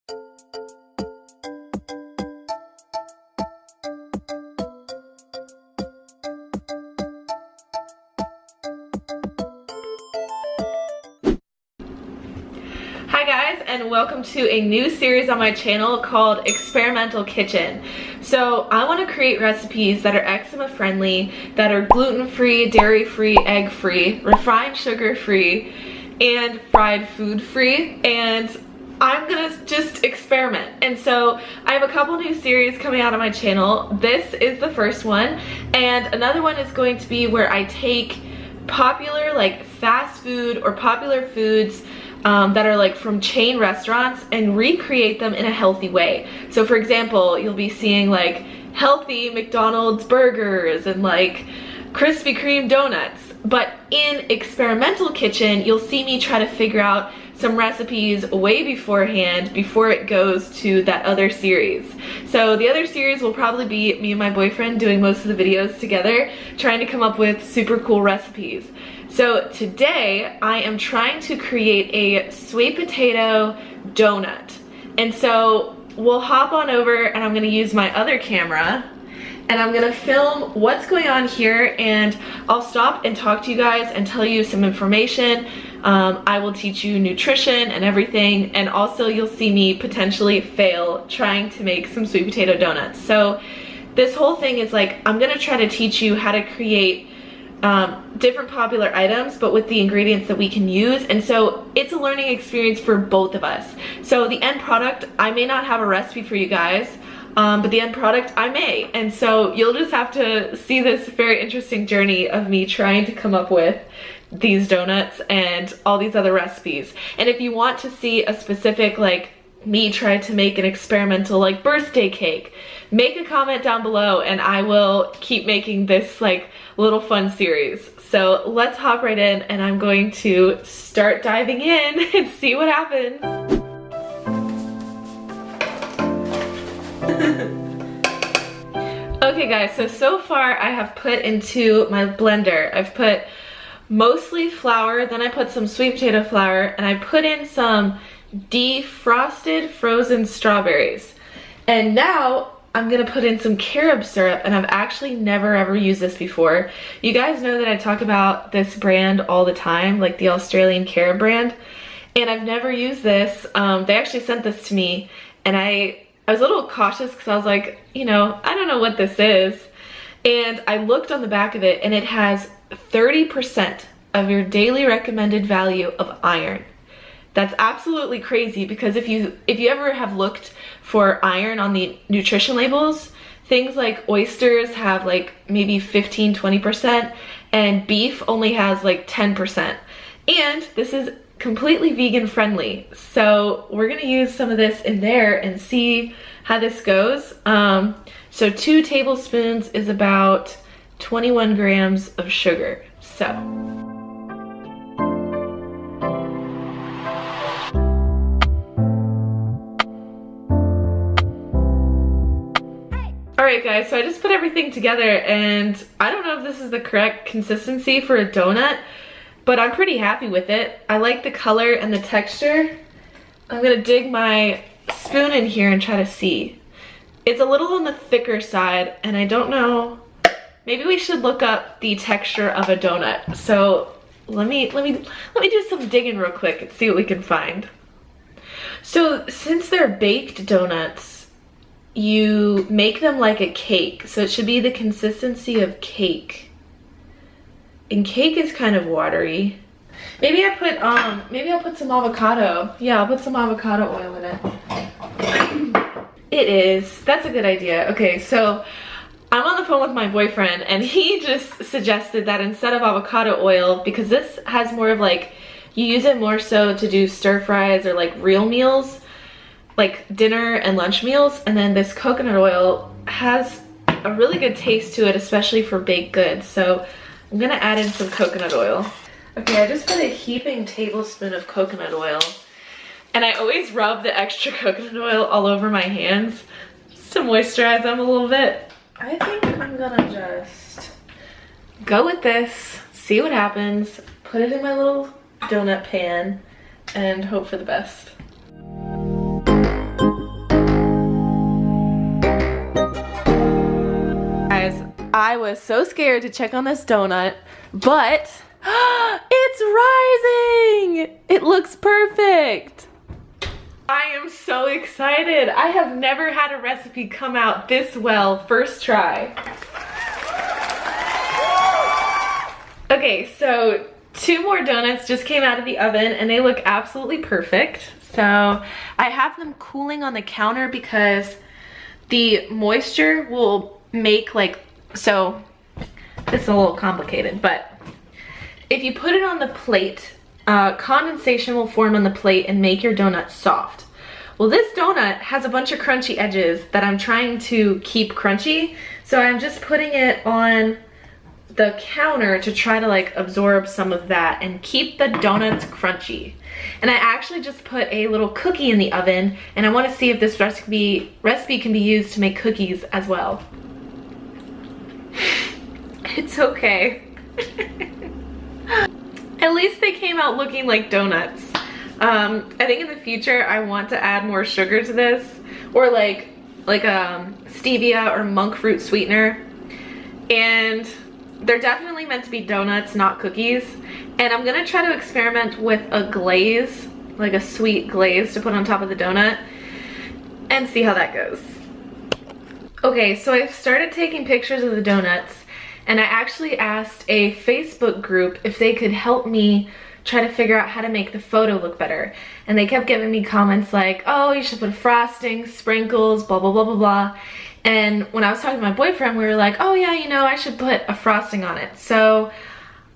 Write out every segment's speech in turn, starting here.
Hi guys, and welcome to a new series on my channel called Experimental Kitchen. So I want to create recipes that are eczema friendly, that are gluten-free, dairy-free, egg-free, refined sugar-free, and fried food-free, and I'm gonna just experiment. And so I have a couple new series coming out on my channel. This is the first one, and another one is going to be where I take popular like fast food or popular foods that are like from chain restaurants and recreate them in a healthy way. So for example, you'll be seeing like healthy McDonald's burgers and like Krispy Kreme donuts. But in Experimental Kitchen, you'll see me try to figure out some recipes way beforehand before it goes to that other series. So the other series will probably be me and my boyfriend doing most of the videos together, trying to come up with super cool recipes. So today I am trying to create a sweet potato donut. And so we'll hop on over and I'm gonna use my other camera and I'm gonna film what's going on here, and I'll stop and talk to you guys and tell you some information. I will teach you nutrition and everything, and also you'll see me potentially fail trying to make some sweet potato donuts. So this whole thing is like, I'm gonna try to teach you how to create different popular items, but with the ingredients that we can use. And so it's a learning experience for both of us. So the end product, I may not have a recipe for you guys, but the end product I may. And so you'll just have to see this very interesting journey of me trying to come up with these donuts and all these other recipes. And if you want to see a specific, like me try to make an experimental like birthday cake, make a comment down below and I will keep making this like little fun series. So let's hop right in and I'm going to start diving in and see what happens. Okay guys, so far I have put into my blender, I've put mostly flour, then I put some sweet potato flour, and I put in some defrosted frozen strawberries. And now I'm gonna put in some carob syrup, and I've actually never ever used this before. You guys know that I talk about this brand all the time, like the Australian carob brand, and I've never used this. They actually sent this to me, and I was a little cautious because I was like, you know, I don't know what this is. And I looked on the back of it and it has 30% of your daily recommended value of iron. That's absolutely crazy, because if you ever have looked for iron on the nutrition labels, things like oysters have like maybe 15-20% and beef only has like 10%. And this is completely vegan friendly, so we're gonna use some of this in there and see how this goes. So 2 tablespoons is about 21 grams of sugar. So alright guys, so I just put everything together and I don't know if this is the correct consistency for a donut, but I'm pretty happy with it. I like the color and the texture. I'm gonna dig my spoon in here and try to see. It's a little on the thicker side, and I don't know, maybe we should look up the texture of a donut. So let me do some digging real quick and see what we can find. So since they're baked donuts, you make them like a cake, so it should be the consistency of cake. And cake is kind of watery. Maybe I'll put some avocado. Yeah, I'll put some avocado oil in it. It is. That's a good idea. Okay, so I'm on the phone with my boyfriend and he just suggested that instead of avocado oil, because this has more of like, you use it more so to do stir fries or like real meals, like dinner and lunch meals, and then this coconut oil has a really good taste to it, especially for baked goods. So I'm gonna add in some coconut oil. Okay, I just put a heaping tablespoon of coconut oil, and I always rub the extra coconut oil all over my hands just to moisturize them a little bit. I think I'm gonna just go with this, see what happens, put it in my little donut pan, and hope for the best. I was so scared to check on this donut, but it's rising! It looks perfect. I am so excited. I have never had a recipe come out this well first try. Okay, so 2 more donuts just came out of the oven and they look absolutely perfect. So I have them cooling on the counter because the moisture will make so this is a little complicated, but if you put it on the plate, condensation will form on the plate and make your donut soft. Well, this donut has a bunch of crunchy edges that I'm trying to keep crunchy, so I'm just putting it on the counter to try to absorb some of that and keep the donuts crunchy. And I actually just put a little cookie in the oven, and I want to see if this recipe can be used to make cookies as well. It's okay. At least they came out looking like donuts. I think in the future I want to add more sugar to this, or like stevia or monk fruit sweetener. And they're definitely meant to be donuts, not cookies. And I'm gonna try to experiment with a glaze, like a sweet glaze to put on top of the donut, and see how that goes. Okay, so I've started taking pictures of the donuts, and I actually asked a Facebook group if they could help me try to figure out how to make the photo look better. And they kept giving me comments like, oh, you should put frosting, sprinkles, blah, blah, blah, blah, blah. And when I was talking to my boyfriend, we were like, oh yeah, you know, I should put a frosting on it. So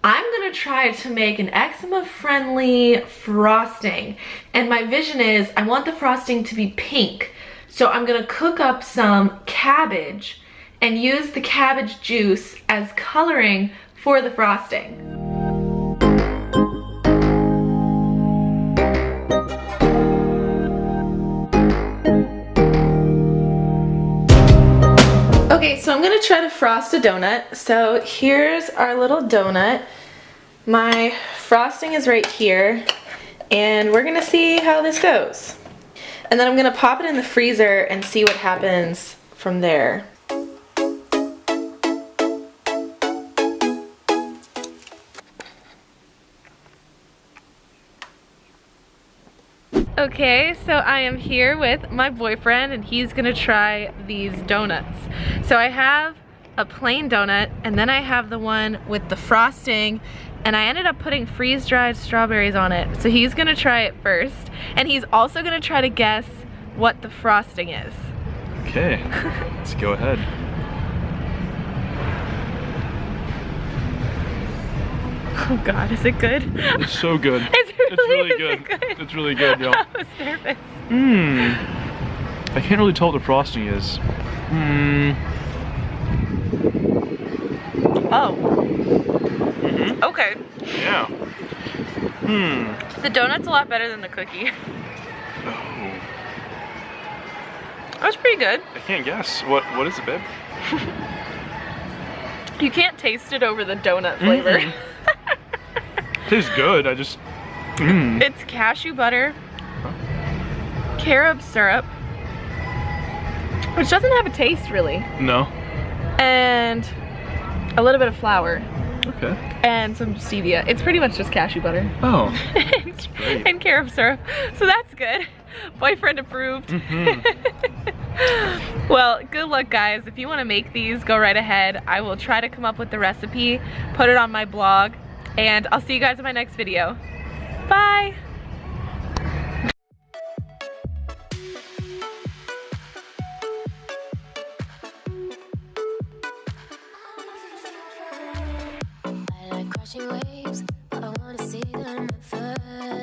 I'm gonna try to make an eczema-friendly frosting. And my vision is I want the frosting to be pink. So I'm gonna cook up some cabbage and use the cabbage juice as coloring for the frosting. Okay, so I'm gonna try to frost a donut. So here's our little donut. My frosting is right here, and we're gonna see how this goes. And then I'm gonna pop it in the freezer and see what happens from there. Okay, so I am here with my boyfriend and he's gonna try these donuts. So I have a plain donut and then I have the one with the frosting, and I ended up putting freeze-dried strawberries on it. So he's gonna try it first, and he's also gonna try to guess what the frosting is. Okay, let's go ahead. Oh God, is it good? It's so good. It's really good. It's really good, yo. I was nervous. I can't really tell what the frosting is. Oh. Okay. Yeah. The donut's a lot better than the cookie. Oh. That was pretty good. I can't guess. What is it, babe? You can't taste it over the donut flavor. Tastes good. I just. It's cashew butter, carob syrup, which doesn't have a taste really. No. And a little bit of flour. Okay. And some stevia. It's pretty much just cashew butter. Oh. That's great. And carob syrup. So that's good. Boyfriend approved. Well, good luck guys. If you want to make these, go right ahead. I will try to come up with the recipe, put it on my blog, and I'll see you guys in my next video. Bye! I like crashing waves, but I wanna see them at first.